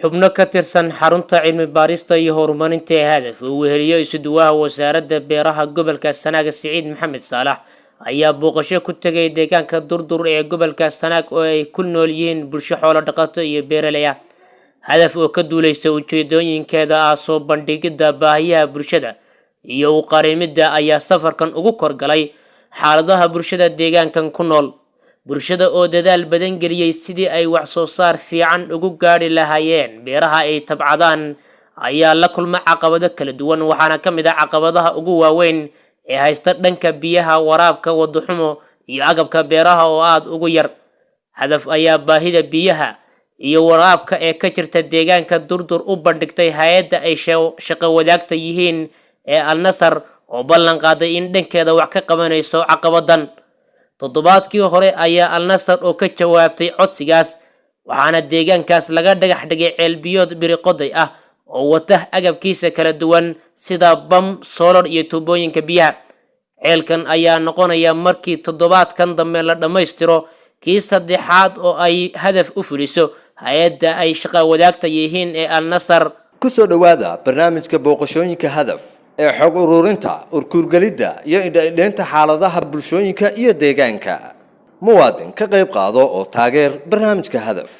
xubno ka tirsan xarunta cilmi baarista iyo horumarinta hadaf oo weheliyo isuduwaha wasaaradda beeraha gobolka Sanaag Siciid Maxamed Saalax ayaa booqasho ku tagay deegaanka Durdur ee gobolka Sanaag oo ay ku nool yihiin bulsho xoolo dhaqato iyo beeraley ah. Hadaf oo ka duuleysa ujeedooyinkeeda soo bandhigida baahiyaha bulshada iyo u qareemida ayaa safarkan ugu korgalay xaaladaha bulshada deegaankan ku nool. bulshada oo dadaal badan geliyay sidii ay wax soo saar fiican ugu gaari lahaayeen beeraha ay tabcadaan ayaa la kulma caqabado kala duwan waxaana ka mid ah caqabadaha ugu waaweyn ee haysta dhanka biyaha waraabka wado xumo iyo agabka beeraha oo aad ugu yar. Hadaf ayaa baahida biyaha iyo waraabka ee ka jirta deegaanka Durdur u bandhigtay hay'adda ay shaqo wadaagta yihiin ee Al Nasr oo ballan qaaday in dhankeeda wax ka qabanayso caqabadan. toddobaadkii hore ayaa Al Nasr oo ka jawaabtay codsigaas waxaana deegaankaas laga dhagax dhigay ceel biyood biriqoday ah oo wata agabkiisa kala duwan sida bam solar iyo tuubooyinka biyaha. ceelkan ayaa noqonaya markii toddobaadkan dambe la dhameystiro kii saddexaad oo ay hadaf u fuliso hay'adda ay shaqo wadaagta yihiin ee Al Nasr. ku soo dhawaada barnaamijka booqashooyinka hadaf ee xog ururinta urkurgalida iyo indhaynta xaaladaha bulshooyinka iyo deegaanka. muwaadin ka qayb qaado oo taageer barnaamijka hadaf.